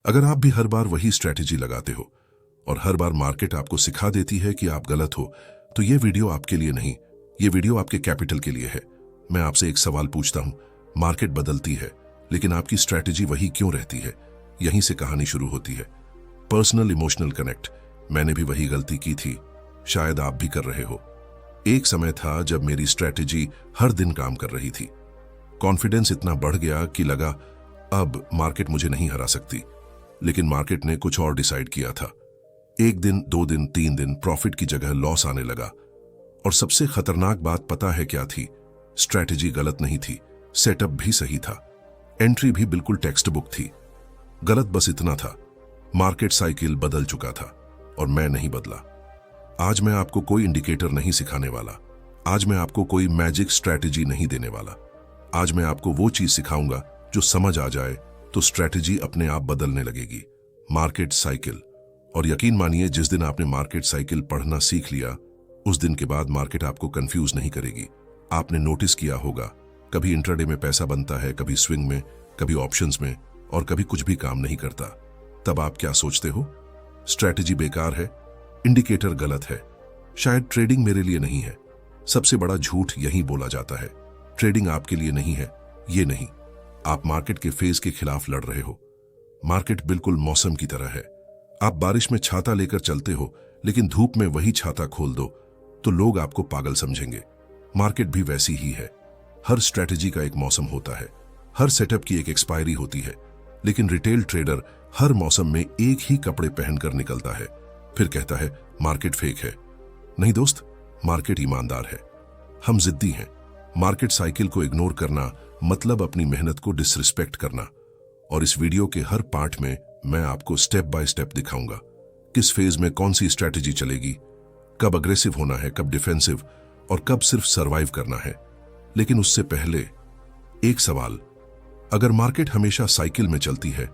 अगर आप भी हर बार वही स्ट्रैटेजी लगाते हो और हर बार मार्केट आपको सिखा देती है कि आप गलत हो, तो ये वीडियो आपके लिए नहीं, ये वीडियो आपके कैपिटल के लिए है। मैं आपसे एक सवाल पूछता हूं, मार्केट बदलती है लेकिन आपकी स्ट्रैटेजी वही क्यों रहती है? यहीं से कहानी शुरू होती है। Personal emotional connect. मैंने भी वही गलती की थी, शायद आप भी कर रहे हो। एक समय था जब मेरी स्ट्रैटेजी हर दिन काम कर रही थी। कॉन्फिडेंस इतना बढ़ गया कि लगा अब मार्केट मुझे नहीं हरा सकती। लेकिन मार्केट ने कुछ और डिसाइड किया था। एक दिन, 2 दिन, 3 दिन प्रॉफिट की जगह लॉस आने लगा। और सबसे खतरनाक बात पता है क्या थी? स्ट्रैटेजी गलत नहीं थी, सेटअप भी सही था, एंट्री भी बिल्कुल टेक्स्ट बुक थी। गलत बस इतना था, मार्केट साइकिल बदल चुका था और मैं नहीं बदला। आज मैं आपको कोई इंडिकेटर नहीं सिखाने वाला, आज मैं आपको कोई मैजिक स्ट्रैटेजी नहीं देने वाला। आज मैं आपको वो चीज सिखाऊंगा जो समझ आ जाए तो स्ट्रैटेजी अपने आप बदलने लगेगी। Market cycle. और यकीन मानिए, जिस दिन आपने मार्केट साइकिल पढ़ना सीख लिया, उस दिन के बाद मार्केट आपको कंफ्यूज नहीं करेगी। आपने नोटिस किया होगा, कभी इंट्राडे में पैसा बनता है, कभी स्विंग में, कभी ऑप्शंस में, और कभी कुछ भी काम नहीं करता। तब आप क्या सोचते हो? स्ट्रैटेजी बेकार है, इंडिकेटर गलत है, शायद ट्रेडिंग मेरे लिए नहीं है। सबसे बड़ा झूठ यही बोला जाता है, ट्रेडिंग आपके लिए नहीं है। ये नहीं, आप मार्केट के फेज के खिलाफ लड़ रहे हो। मार्केट बिल्कुल मौसम की तरह है। आप बारिश में छाता लेकर चलते हो, लेकिन धूप में वही छाता खोल दो तो लोग आपको पागल समझेंगे। मार्केट भी वैसी ही है। हर स्ट्रैटेजी का एक मौसम होता है, हर सेटअप की एक एक्सपायरी होती है। लेकिन रिटेल ट्रेडर हर मौसम में एक ही कपड़े पहनकर निकलता है, फिर कहता है मार्केट फेक है। नहीं दोस्त, मार्केट ईमानदार है। हम जिद्दी हैं। मार्केट साइकिल को इग्नोर करना मतलब अपनी मेहनत को डिसरिस्पेक्ट करना। और इस वीडियो के हर पार्ट में मैं आपको स्टेप बाय स्टेप दिखाऊंगा किस फेज में कौन सी स्ट्रैटेजी चलेगी, कब अग्रेसिव होना है, कब डिफेंसिव, और कब सिर्फ सरवाइव करना है। लेकिन उससे पहले एक सवाल, अगर मार्केट हमेशा साइकिल में चलती है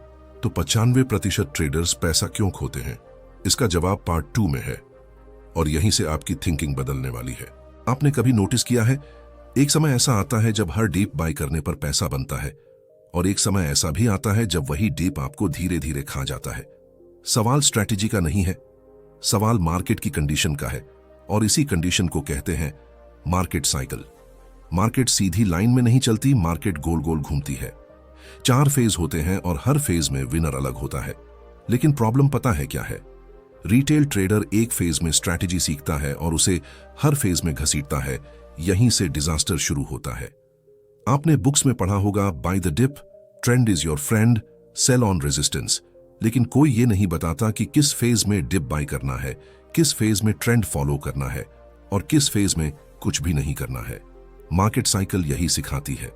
तो 95% ट्रेडर्स पैसा क्यों खोते हैं? इसका जवाब पार्ट 2 में है और यहीं से आपकी थिंकिंग बदलने वाली है। आपने कभी नोटिस किया है, एक समय ऐसा आता है जब हर डीप बाय करने पर पैसा बनता है, और एक समय ऐसा भी आता है जब वही डीप आपको धीरे धीरे खा जाता है। सवाल स्ट्रैटेजी का नहीं है, सवाल मार्केट की कंडीशन का है, और इसी कंडीशन को कहते हैं मार्केट साइकिल। मार्केट सीधी लाइन में नहीं चलती, मार्केट गोल गोल घूमती है। 4 फेज होते हैं और हर फेज में विनर अलग होता है। लेकिन प्रॉब्लम पता है क्या है? रिटेल ट्रेडर एक फेज में स्ट्रैटेजी सीखता है और उसे हर फेज में घसीटता है। यहीं से डिजास्टर शुरू होता है। आपने बुक्स में पढ़ा होगा, buy the dip, trend is your friend, sell on resistance. लेकिन कोई ये नहीं बताता कि किस फेज में डिप बाय करना है, किस फेज में ट्रेंड फॉलो करना है, और किस फेज में कुछ भी नहीं करना है। मार्केट साइकिल यही सिखाती है।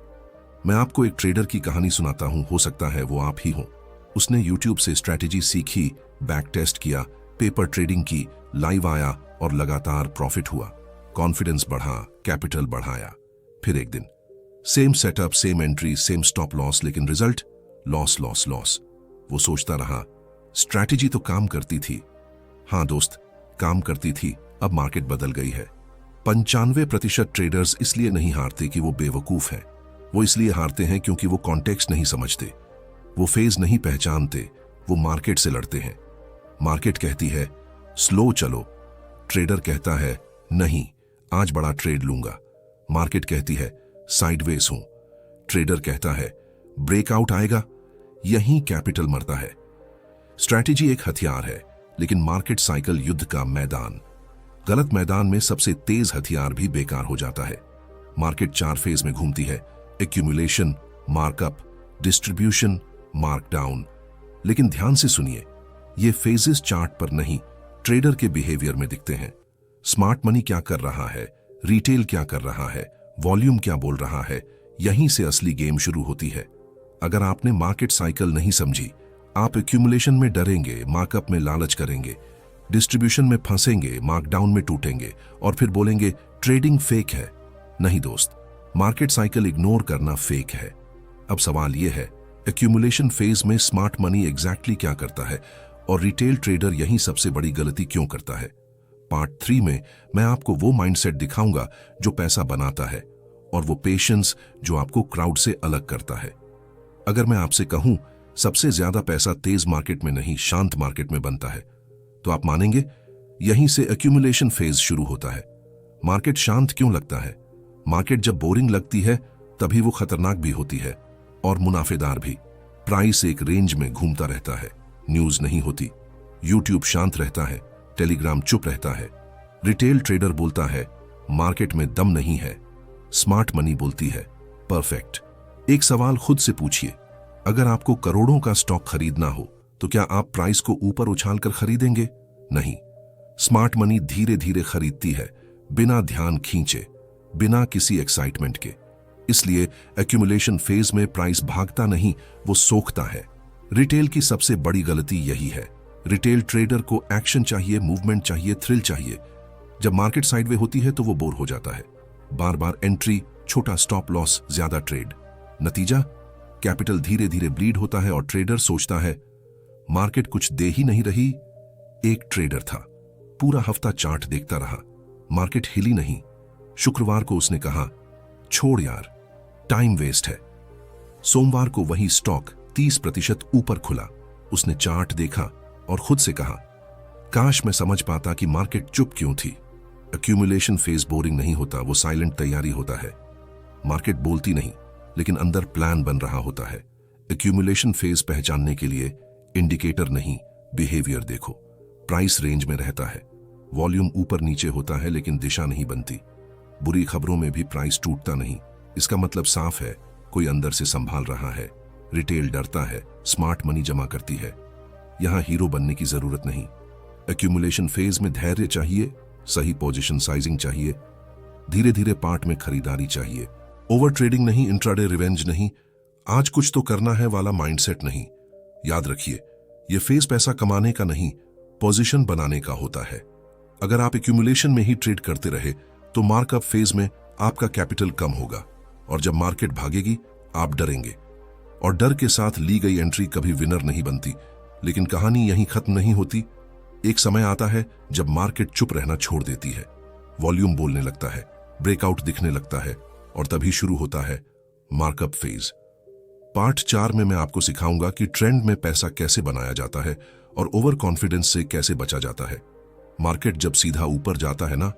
मैं आपको एक ट्रेडर की कहानी सुनाता हूं, हो सकता है वो आप ही हो। उसने यूट्यूब से स्ट्रैटेजी सीखी, बैक टेस्ट किया, पेपर ट्रेडिंग की, लाइव आया और लगातार प्रॉफिट हुआ। कॉन्फिडेंस बढ़ा, कैपिटल बढ़ाया। फिर एक दिन same setup, same entry, same stop loss, लेकिन रिजल्ट लॉस लॉस लॉस। वो सोचता रहा, स्ट्रैटेजी तो काम करती थी। हाँ दोस्त, काम करती थी। अब मार्केट बदल गई है। 95% ट्रेडर्स इसलिए नहीं हारते कि वो बेवकूफ हैं, वो इसलिए हारते हैं क्योंकि वो कॉन्टेक्स्ट नहीं समझते, वो फेज नहीं पहचानते, वो मार्केट से लड़ते हैं। मार्केट कहती है स्लो चलो, ट्रेडर कहता है नहीं, आज बड़ा ट्रेड लूंगा। मार्केट कहती है साइडवेज हूं, ट्रेडर कहता है ब्रेकआउट आएगा। यहीं कैपिटल मरता है। स्ट्रैटेजी एक हथियार है, लेकिन मार्केट साइकिल युद्ध का मैदान। गलत मैदान में सबसे तेज हथियार भी बेकार हो जाता है। मार्केट 4 फेज में घूमती है, एक्यूमुलेशन, मार्कअप, डिस्ट्रीब्यूशन, मार्कडाउन। लेकिन ध्यान से सुनिए, ये फेजेस चार्ट पर नहीं, ट्रेडर के बिहेवियर में दिखते हैं। स्मार्ट मनी क्या कर रहा है, रिटेल क्या कर रहा है, वॉल्यूम क्या बोल रहा है, यहीं से असली गेम शुरू होती है। अगर आपने मार्केट साइकिल नहीं समझी, आप एक्यूमुलेशन में डरेंगे, मार्कअप में लालच करेंगे, डिस्ट्रीब्यूशन में फंसेंगे, मार्कडाउन में टूटेंगे और फिर बोलेंगे ट्रेडिंग फेक है। नहीं दोस्त, मार्केट साइकिल इग्नोर करना फेक है। अब सवाल यह है, एक्यूमुलेशन फेज में स्मार्ट मनी एग्जैक्टली क्या करता है और रिटेल ट्रेडर यही सबसे बड़ी गलती क्यों करता है? पार्ट 3 में मैं आपको वो माइंडसेट दिखाऊंगा जो पैसा बनाता है, और वो पेशेंस जो आपको क्राउड से अलग करता है। अगर मैं आपसे कहूं सबसे ज्यादा पैसा तेज मार्केट में नहीं, शांत मार्केट में बनता है। तो आप मानेंगे, यहीं से एक्यूमुलेशन फेज शुरू होता है। मार्केट शांत क्यों लगता है? मार्केट जब बोरिंग लगती है तभी वो खतरनाक भी होती है और मुनाफेदार भी। प्राइस एक रेंज में घूमता रहता है, न्यूज नहीं होती, यूट्यूब शांत रहता है, टेलीग्राम चुप रहता है, रिटेल ट्रेडर बोलता है मार्केट में दम नहीं है, स्मार्ट मनी बोलती है परफेक्ट। एक सवाल खुद से पूछिए, अगर आपको करोड़ों का स्टॉक खरीदना हो तो क्या आप प्राइस को ऊपर उछालकर खरीदेंगे? नहीं। स्मार्ट मनी धीरे धीरे खरीदती है, बिना ध्यान खींचे, बिना किसी एक्साइटमेंट के। इसलिए एक्यूमुलेशन फेज में प्राइस भागता नहीं, वो सोखता है। रिटेल की सबसे बड़ी गलती यही है। रिटेल ट्रेडर को एक्शन चाहिए, मूवमेंट चाहिए, थ्रिल चाहिए। जब मार्केट साइडवे होती है तो वो बोर हो जाता है। बार बार एंट्री, छोटा स्टॉप लॉस, ज्यादा ट्रेड। नतीजा, कैपिटल धीरे धीरे ब्लीड होता है और ट्रेडर सोचता है मार्केट कुछ दे ही नहीं रही। एक ट्रेडर था, पूरा हफ्ता चार्ट देखता रहा, मार्केट हिली नहीं। शुक्रवार को उसने कहा छोड़ यार, टाइम वेस्ट है। सोमवार को वही स्टॉक 30% ऊपर खुला। उसने चार्ट देखा और खुद से कहा काश मैं समझ पाता कि मार्केट चुप क्यों थी। एक्यूमुलेशन फेज बोरिंग नहीं होता, वो साइलेंट तैयारी होता है। मार्केट बोलती नहीं, लेकिन अंदर प्लान बन रहा होता है। एक्यूमुलेशन फेज पहचानने के लिए इंडिकेटर नहीं, बिहेवियर देखो। प्राइस रेंज में रहता है, वॉल्यूम ऊपर नीचे होता है, लेकिन दिशा नहीं बनती। बुरी खबरों में भी प्राइस टूटता नहीं। इसका मतलब साफ है, कोई अंदर से संभाल रहा है। रिटेल डरता है, स्मार्ट मनी जमा करती है। यहां हीरो बनने की जरूरत नहीं। एक्यूमुलेशन फेज में धैर्य चाहिए, सही पोजीशन साइजिंग चाहिए, धीरे धीरे पार्ट में खरीदारी चाहिए। ओवर ट्रेडिंग नहीं, इंट्राडे रिवेंज नहीं, आज कुछ तो करना है वाला माइंडसेट नहीं। याद रखिए, यह फेज पैसा कमाने का नहीं, पोजीशन बनाने का होता है। अगर आप एक्यूमुलेशन में ही ट्रेड करते रहे तो मार्कअप फेज में आपका कैपिटल कम होगा और जब मार्केट भागेगी आप डरेंगे। और डर के साथ ली गई एंट्री कभी विनर नहीं बनती। लेकिन कहानी यहीं खत्म नहीं होती। एक समय आता है जब मार्केट चुप रहना छोड़ देती है, वॉल्यूम बोलने लगता है, ब्रेकआउट दिखने लगता है और तभी शुरू होता है मार्कअप फेज। पार्ट 4 में मैं आपको सिखाऊंगा कि ट्रेंड में पैसा कैसे बनाया जाता है और ओवर कॉन्फिडेंस से कैसे बचा जाता है। मार्केट जब सीधा ऊपर जाता है ना,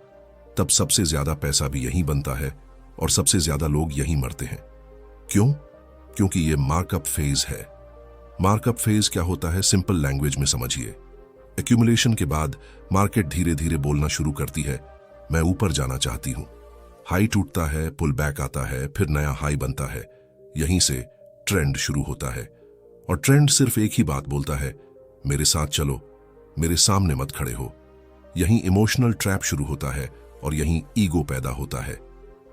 तब सबसे ज्यादा पैसा भी यहीं बनता है और सबसे ज्यादा लोग यहीं मरते हैं। क्यों? क्योंकि ये मार्कअप फेज है। मार्कअप फेज क्या होता है, सिंपल लैंग्वेज में समझिए। एक्यूमुलेशन के बाद मार्केट धीरे धीरे बोलना शुरू करती है, मैं ऊपर जाना चाहती हूं। हाई टूटता है, पुल बैक आता है, फिर नया हाई बनता है। यहीं से ट्रेंड शुरू होता है और ट्रेंड सिर्फ एक ही बात बोलता है, मेरे साथ चलो, मेरे सामने मत खड़े हो। यहीं इमोशनल ट्रैप शुरू होता है और यहीं ईगो पैदा होता है।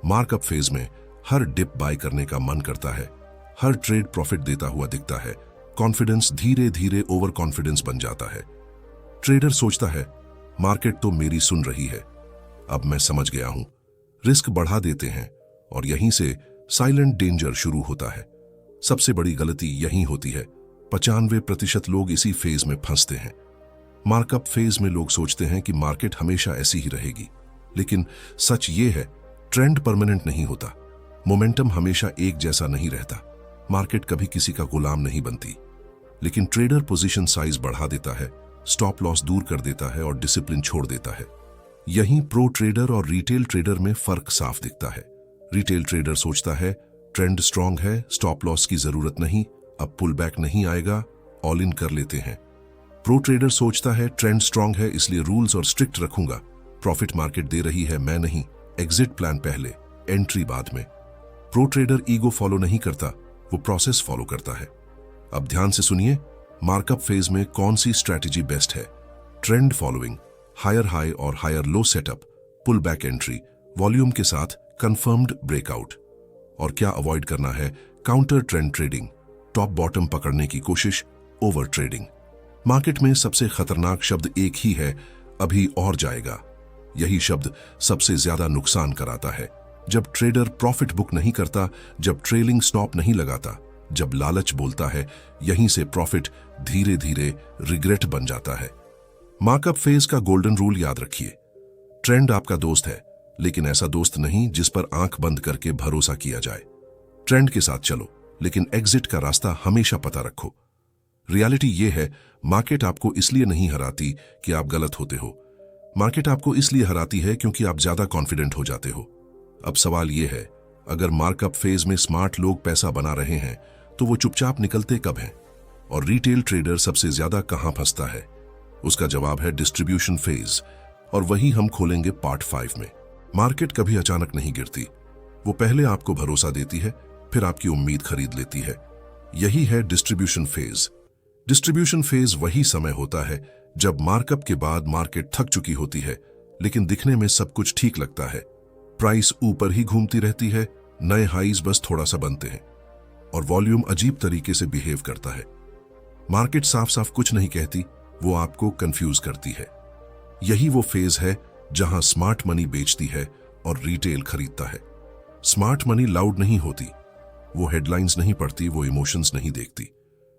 मार्कअप फेज में हर डिप बाय करने का मन करता है, हर ट्रेड प्रॉफिट देता हुआ दिखता है। कॉन्फिडेंस धीरे धीरे ओवर कॉन्फिडेंस बन जाता है। ट्रेडर सोचता है मार्केट तो मेरी सुन रही है, अब मैं समझ गया हूं। रिस्क बढ़ा देते हैं और यहीं से साइलेंट डेंजर शुरू होता है। सबसे बड़ी गलती यहीं होती है। 95% लोग इसी फेज में फंसते हैं। मार्कअप फेज में लोग सोचते हैं कि मार्केट हमेशा ऐसी ही रहेगी, लेकिन सच ये है ट्रेंड परमानेंट नहीं होता। मोमेंटम हमेशा एक जैसा नहीं रहता। मार्केट कभी किसी का गुलाम नहीं बनती। लेकिन ट्रेडर पोजीशन साइज बढ़ा देता है, स्टॉप लॉस दूर कर देता है और डिसिप्लिन छोड़ देता है। यहीं प्रो ट्रेडर और रिटेल ट्रेडर में फर्क साफ दिखता है। रिटेल ट्रेडर सोचता है ट्रेंड स्ट्रांग है, स्टॉप लॉस की जरूरत नहीं, अब पुल बैक नहीं आएगा, ऑल इन कर लेते हैं। प्रो ट्रेडर सोचता है ट्रेंड स्ट्रांग है, इसलिए रूल्स और स्ट्रिक्ट रखूंगा, प्रॉफिट मार्केट दे रही है, मैं नहीं, एग्जिट प्लान पहले, एंट्री बाद में। प्रो ट्रेडर ईगो फॉलो नहीं करता, वो प्रोसेस फॉलो करता है। अब ध्यान से सुनिए, मार्कअप फेज में कौन सी स्ट्रैटेजी बेस्ट है। ट्रेंड फॉलोइंग, हायर हाई और higher low setup, pull back entry, volume के साथ कंफर्म्ड ब्रेकआउट। और क्या अवॉइड करना है, counter trend trading, top bottom पकड़ने की कोशिश, ओवर ट्रेडिंग। मार्केट में सबसे खतरनाक शब्द एक ही है, अभी और जाएगा। यही शब्द सबसे ज्यादा नुकसान कराता है। जब ट्रेडर प्रॉफिट बुक नहीं करता, जब ट्रेलिंग स्टॉप नहीं लगाता, जब लालच बोलता है, यहीं से प्रॉफिट धीरे धीरे रिग्रेट बन जाता है। मार्कअप फेज का गोल्डन रूल याद रखिए, ट्रेंड आपका दोस्त है, लेकिन ऐसा दोस्त नहीं जिस पर आंख बंद करके भरोसा किया जाए। ट्रेंड के साथ चलो, लेकिन एग्जिट का रास्ता हमेशा पता रखो। रियलिटी ये है, मार्केट आपको इसलिए नहीं हराती कि आप गलत होते हो। मार्केट आपको इसलिए हराती है क्योंकि आप ज्यादा कॉन्फिडेंट हो जाते हो। अब सवाल ये है, अगर मार्कअप फेज में स्मार्ट लोग पैसा बना रहे हैं तो वो चुपचाप निकलते कब हैं? और रिटेल ट्रेडर सबसे ज्यादा कहां फंसता है? उसका जवाब है डिस्ट्रीब्यूशन फेज, और वही हम खोलेंगे पार्ट 5 में। मार्केट कभी अचानक नहीं गिरती, वो पहले आपको भरोसा देती है, फिर आपकी उम्मीद खरीद लेती है। यही है डिस्ट्रीब्यूशन फेज। डिस्ट्रीब्यूशन फेज वही समय होता है जब मार्कअप के बाद मार्केट थक चुकी होती है, लेकिन दिखने में सब कुछ ठीक लगता है। प्राइस ऊपर ही घूमती रहती है, नए हाईज बस थोड़ा सा बनते हैं, और वॉल्यूम अजीब तरीके से बिहेव करता है। मार्केट साफ साफ कुछ नहीं कहती, वो आपको कंफ्यूज करती है। यही वो फेज है जहां स्मार्ट मनी बेचती है और रिटेल खरीदता है। स्मार्ट मनी लाउड नहीं होती, वो हेडलाइंस नहीं पढ़ती, वो इमोशंस नहीं देखती।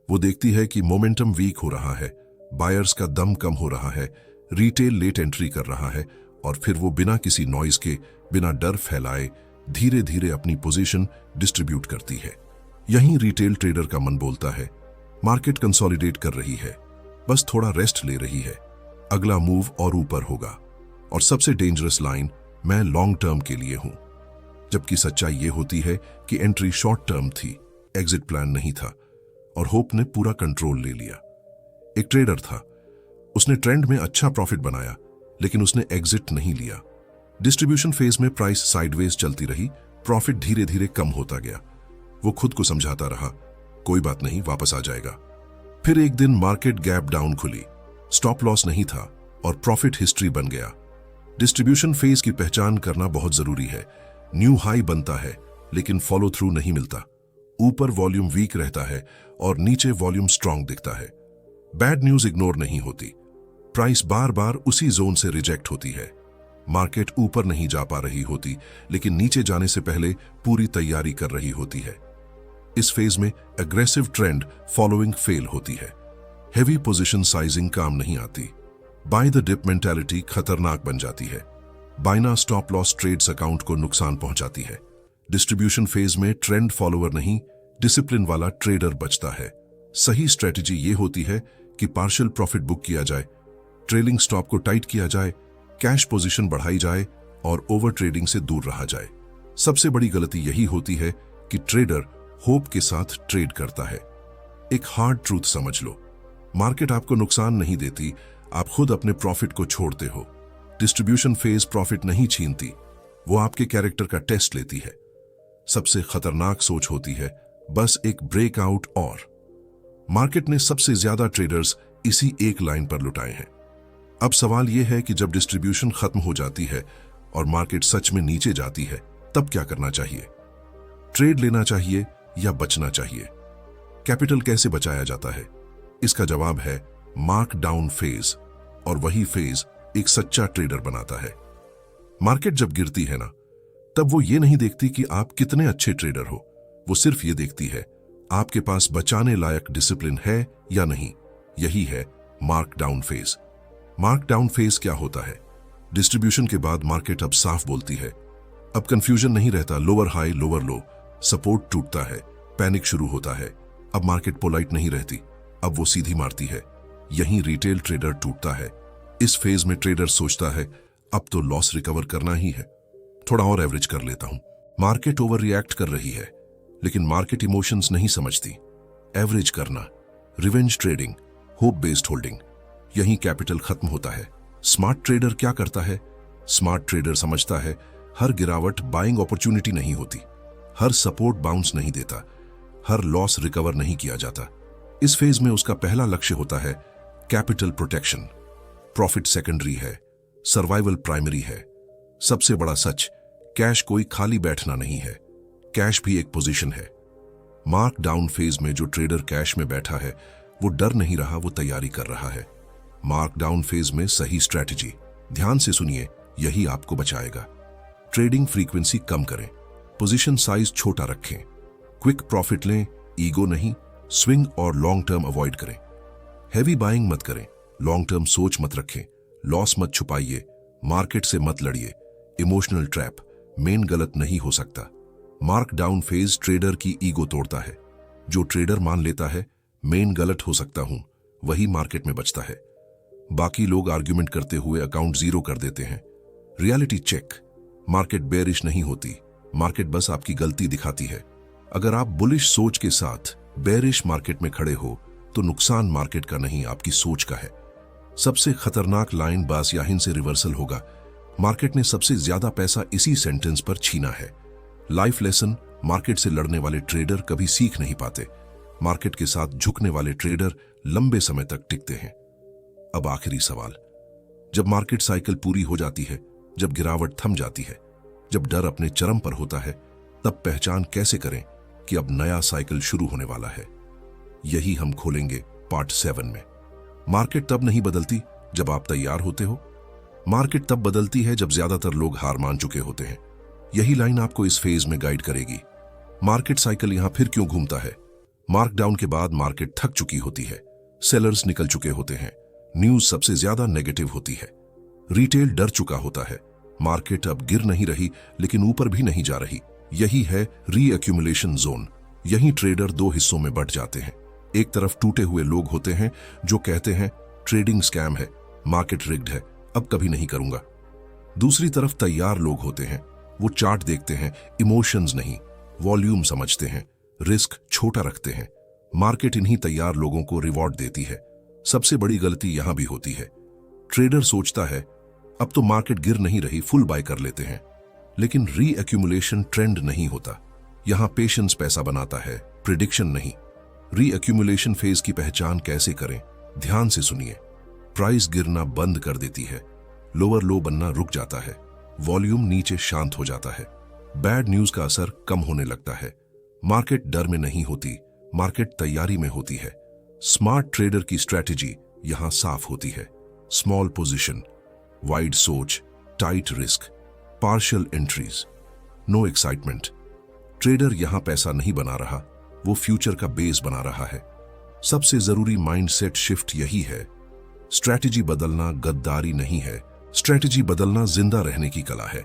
वो देखती है कि मोमेंटम वीक हो रहा है, बायर्स का दम कम हो रहा है, रिटेल लेट एंट्री कर रहा है, और फिर वो बिना किसी नॉइज के, बिना डर फैलाए धीरे धीरे अपनी पोजीशन डिस्ट्रीब्यूट करती है। यहीं रिटेल ट्रेडर का मन बोलता है, मार्केट कंसोलिडेट कर रही है, बस थोड़ा रेस्ट ले रही है, अगला मूव और ऊपर होगा। और सबसे डेंजरस लाइन, मैं लॉन्ग टर्म के लिए हूं। जबकि सच्चाई ये होती है कि एंट्री शॉर्ट टर्म थी, एग्जिट प्लान नहीं था, और होप ने पूरा कंट्रोल ले लिया। एक ट्रेडर था, उसने ट्रेंड में अच्छा प्रॉफिट बनाया, लेकिन उसने एग्जिट नहीं लिया। डिस्ट्रीब्यूशन फेज में प्राइस साइडवेज चलती रही, प्रॉफिट धीरे धीरे कम होता गया। वो खुद को समझाता रहा, कोई बात नहीं, वापस आ जाएगा। फिर एक दिन मार्केट गैप डाउन खुली, स्टॉप लॉस नहीं था और प्रॉफिट हिस्ट्री बन गया। डिस्ट्रीब्यूशन फेज की पहचान करना बहुत जरूरी है। न्यू हाई बनता है लेकिन फॉलो थ्रू नहीं मिलता। ऊपर वॉल्यूम वीक रहता है और नीचे वॉल्यूम स्ट्रांग दिखता है। बैड न्यूज इग्नोर नहीं होती, प्राइस बार बार उसी जोन से रिजेक्ट होती है। मार्केट ऊपर नहीं जा पा रही होती, लेकिन नीचे जाने से पहले पूरी तैयारी कर रही होती है। इस फेज में एग्रेसिव ट्रेंड फॉलोइंग फेल होती है। हेवी पोजीशन साइजिंग काम नहीं आती। बाय द डिप मेंटालिटी खतरनाक बन जाती है। बाइना स्टॉप लॉस ट्रेड्स अकाउंट को नुकसान पहुंचाती है। डिस्ट्रीब्यूशन फेज में ट्रेंड फॉलोअर नहीं, डिसिप्लिन वाला ट्रेडर बचता है। सही स्ट्रेटजी ये होती है कि पार्शियल प्रॉफिट बुक किया जाए, ट्रेलिंग स्टॉप को टाइट किया जाए, कैश पोजीशन बढ़ाई जाए और ओवर ट्रेडिंग से दूर रहा जाए। सबसे बड़ी गलती यही होती है कि ट्रेडर होप के साथ ट्रेड करता है। एक हार्ड ट्रूथ समझ लो, मार्केट आपको नुकसान नहीं देती, आप खुद अपने प्रॉफिट को छोड़ते हो। डिस्ट्रीब्यूशन फेज प्रॉफिट नहीं छीनती, वो आपके कैरेक्टर का टेस्ट लेती है। सबसे खतरनाक सोच होती है, बस एक ब्रेकआउट और। मार्केट ने सबसे ज्यादा ट्रेडर्स इसी एक लाइन पर लुटाए हैं। अब सवाल यह है कि जब डिस्ट्रीब्यूशन खत्म हो जाती है और मार्केट सच में नीचे जाती है, तब क्या करना चाहिए? ट्रेड लेना चाहिए या बचना चाहिए? कैपिटल कैसे बचाया जाता है? इसका जवाब है मार्क डाउन फेज, और वही फेज एक सच्चा ट्रेडर बनाता है। मार्केट जब गिरती है ना, तब वो ये नहीं देखती कि आप कितने अच्छे ट्रेडर हो, वो सिर्फ ये देखती है आपके पास बचाने लायक डिसिप्लिन है या नहीं। यही है mark down phase. Mark down phase क्या होता है? डिस्ट्रीब्यूशन के बाद मार्केट अब साफ बोलती है, अब कंफ्यूजन नहीं रहता, लोअर हाई लोअर लो, सपोर्ट टूटता है, पैनिक शुरू होता है। अब मार्केट पोलाइट नहीं रहती, अब वो सीधी मारती है। यहीं रिटेल ट्रेडर टूटता है। इस फेज में ट्रेडर सोचता है, अब तो लॉस रिकवर करना ही है, थोड़ा और एवरेज कर लेता हूं। मार्केट ओवर रिएक्ट कर रही है, लेकिन मार्केट इमोशंस नहीं समझती। एवरेज करना, revenge trading, hope based holding, यहीं कैपिटल खत्म होता है। स्मार्ट ट्रेडर क्या करता है? स्मार्ट ट्रेडर समझता है हर गिरावट बाइंग अपॉर्चुनिटी नहीं होती, हर सपोर्ट बाउंस नहीं देता, हर लॉस रिकवर नहीं किया जाता। इस फेज में उसका पहला लक्ष्य होता है कैपिटल प्रोटेक्शन। प्रॉफिट सेकेंडरी है, सर्वाइवल प्राइमरी है। सबसे बड़ा सच, कैश कोई खाली बैठना नहीं है, कैश भी एक पोजीशन है। मार्क डाउन फेज में जो ट्रेडर कैश में बैठा है, वो डर नहीं रहा, वो तैयारी कर रहा है। मार्क डाउन फेज में सही स्ट्रेटजी, ध्यान से सुनिए, यही आपको बचाएगा। ट्रेडिंग फ्रीक्वेंसी कम करें, पोजीशन साइज छोटा रखें, क्विक प्रॉफिट लें, ईगो नहीं, स्विंग और लॉन्ग टर्म अवॉइड करें। हैवी बाइंग मत करें, लॉन्ग टर्म सोच मत रखें, लॉस मत छुपाइए, मार्केट से मत लड़िए। इमोशनल ट्रैप, मेन गलत नहीं हो सकता। मार्क डाउन फेज ट्रेडर की ईगो तोड़ता है। जो ट्रेडर मान लेता है मेन गलत हो सकता हूं, वही मार्केट में बचता है। बाकी लोग आर्ग्यूमेंट करते हुए अकाउंट जीरो कर देते हैं। रियलिटी चेक, मार्केट बेरिश नहीं होती, मार्केट बस आपकी गलती दिखाती है। अगर आप बुलिश सोच के साथ बेरिश मार्केट में खड़े हो तो नुकसान मार्केट का नहीं, आपकी सोच का है। सबसे खतरनाक लाइन बास याहिन से रिवर्सल होगा। मार्केट ने सबसे ज्यादा पैसा इसी सेंटेंस पर छीना है। लाइफ लेसन, मार्केट से लड़ने वाले ट्रेडर कभी सीख नहीं पाते। मार्केट के साथ झुकने वाले ट्रेडर लंबे समय तक टिकते हैं। अब आखिरी सवाल, जब मार्केट साइकिल पूरी हो जाती है, जब गिरावट थम जाती है, जब डर अपने चरम पर होता है, तब पहचान कैसे करें कि अब नया साइकिल शुरू होने वाला है? यही हम खोलेंगे पार्ट 7 में। मार्केट तब नहीं बदलती जब आप तैयार होते हो। मार्केट तब बदलती है जब ज्यादातर लोग हार मान चुके होते हैं। यही लाइन आपको इस फेज में गाइड करेगी। मार्केट साइकिल यहां फिर क्यों घूमता है? मार्कडाउन के बाद मार्केट थक चुकी होती है, सेलर्स निकल चुके होते हैं, न्यूज सबसे ज्यादा नेगेटिव होती है, रिटेल डर चुका होता है। मार्केट अब गिर नहीं रही लेकिन ऊपर भी नहीं जा रही। यही है रीअक्यूमुलेशन जोन। यही ट्रेडर दो हिस्सों में बंट जाते हैं। एक तरफ टूटे हुए लोग होते हैं जो कहते हैं ट्रेडिंग स्कैम है, मार्केट रिग्ड है, अब कभी नहीं करूंगा। दूसरी तरफ तैयार लोग होते हैं, वो चार्ट देखते हैं, इमोशंस नहीं, वॉल्यूम समझते हैं, रिस्क छोटा रखते हैं। मार्केट इन्हीं तैयार लोगों को रिवॉर्ड देती है। सबसे बड़ी गलती यहां भी होती है। ट्रेडर सोचता है अब तो मार्केट गिर नहीं रही, फुल बाय कर लेते हैं। लेकिन रीअक्यूमुलेशन ट्रेंड नहीं होता। यहां पेशेंस पैसा बनाता है, प्रिडिक्शन नहीं। रीअक्यूमुलेशन फेज की पहचान कैसे करें? ध्यान से सुनिए। प्राइस गिरना बंद कर देती है, लोअर लो बनना रुक जाता है, वॉल्यूम नीचे शांत हो जाता है, बैड न्यूज का असर कम होने लगता है। मार्केट डर में नहीं होती, मार्केट तैयारी में होती है। स्मार्ट ट्रेडर की स्ट्रैटेजी यहां साफ होती है। स्मॉल पोजीशन, वाइड सोच, tight risk, partial entries, no excitement. Trader यहां पैसा नहीं बना रहा, वो फ्यूचर का बेस बना रहा है। सबसे जरूरी माइंडसेट शिफ्ट यही है। स्ट्रैटेजी बदलना गद्दारी नहीं है, स्ट्रैटेजी बदलना जिंदा रहने की कला है।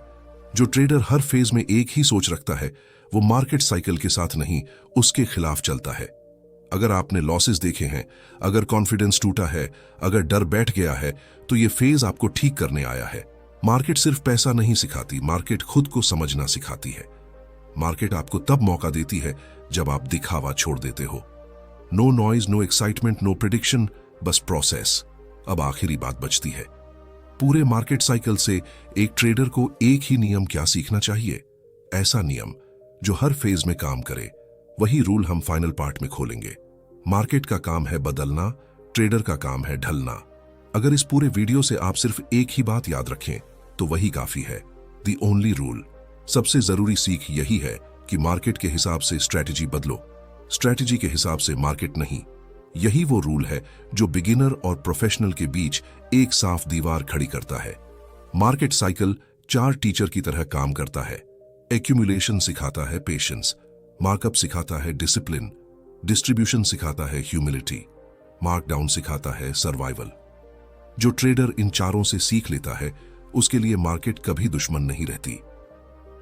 जो ट्रेडर हर फेज में एक ही सोच रखता है वो मार्केट साइकिल के साथ नहीं, उसके खिलाफ चलता है। अगर आपने लॉसेस देखे हैं, अगर कॉन्फिडेंस टूटा है, अगर डर बैठ गया है, तो ये फेज आपको ठीक करने आया है। मार्केट सिर्फ पैसा नहीं सिखाती, मार्केट खुद को समझना सिखाती है। मार्केट आपको तब मौका देती है जब आप दिखावा छोड़ देते हो। No noise, no excitement, no prediction, बस प्रोसेस। अब आखिरी बात बचती है। पूरे मार्केट साइकिल से एक ट्रेडर को एक ही नियम क्या सीखना चाहिए? ऐसा नियम जो हर फेज में काम करे। वही रूल हम फाइनल पार्ट में खोलेंगे। मार्केट का काम है बदलना, ट्रेडर का काम है ढलना। अगर इस पूरे वीडियो से आप सिर्फ एक ही बात याद रखें तो वही काफी है। The only rule. सबसे जरूरी सीख यही है कि मार्केट के हिसाब से स्ट्रैटेजी बदलो, स्ट्रैटेजी के हिसाब से मार्केट नहीं। यही वो रूल है जो बिगिनर और प्रोफेशनल के बीच एक साफ दीवार खड़ी करता है। मार्केट साइकिल 4 टीचर की तरह काम करता है। एक्यूमुलेशन सिखाता है पेशेंस, मार्कअप सिखाता है डिसिप्लिन, डिस्ट्रीब्यूशन सिखाता है ह्यूमिलिटी, मार्कडाउन सिखाता है सर्वाइवल। जो ट्रेडर इन चारों से सीख लेता है उसके लिए मार्केट कभी दुश्मन नहीं रहती।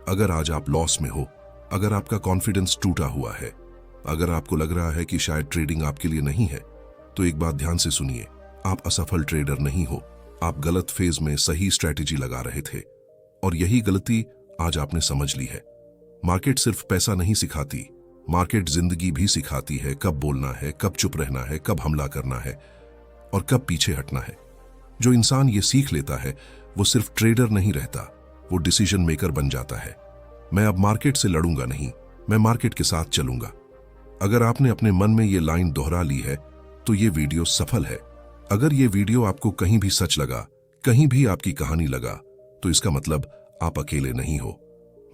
अगर आज आप लॉस में हो, अगर आपका कॉन्फिडेंस टूटा हुआ है, अगर आपको लग रहा है कि शायद ट्रेडिंग आपके लिए नहीं है, तो एक बात ध्यान से सुनिए। आप असफल ट्रेडर नहीं हो, आप गलत फेज में सही स्ट्रैटेजी लगा रहे थे और यही गलती आज आपने समझ ली है। मार्केट सिर्फ पैसा नहीं सिखाती, मार्केट जिंदगी भी सिखाती है। कब बोलना है, कब चुप रहना है, कब हमला करना है और कब पीछे हटना है। जो इंसान ये सीख लेता है वो सिर्फ ट्रेडर नहीं रहता, वो डिसीजन मेकर बन जाता है। मैं अब मार्केट से लड़ूंगा नहीं, मैं मार्केट के साथ चलूंगा। अगर आपने अपने मन में ये लाइन दोहरा ली है तो ये वीडियो सफल है। अगर ये वीडियो आपको कहीं भी सच लगा, कहीं भी आपकी कहानी लगा, तो इसका मतलब आप अकेले नहीं हो।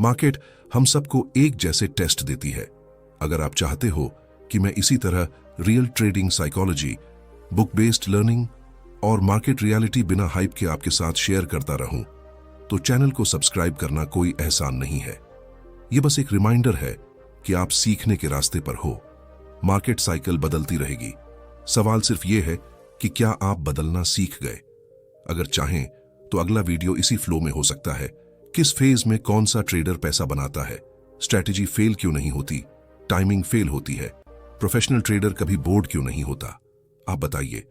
मार्केट हम सबको एक जैसे टेस्ट देती है। अगर आप चाहते हो कि मैं इसी तरह real trading psychology, book based learning और मार्केट रियलिटी बिना हाइप के आपके साथ शेयर करता रहूं, तो चैनल को सब्सक्राइब करना कोई एहसान नहीं है। यह बस एक रिमाइंडर है कि आप सीखने के रास्ते पर हो। मार्केट साइकिल बदलती रहेगी। सवाल सिर्फ यह है कि क्या आप बदलना सीख गए? अगर चाहें तो अगला वीडियो इसी फ्लो में हो सकता है। किस फेज में कौन सा ट्रेडर पैसा बनाता है, स्ट्रैटेजी फेल क्यों नहीं होती, टाइमिंग फेल होती है, प्रोफेशनल ट्रेडर कभी बोर्ड क्यों नहीं होता? आप बताइए।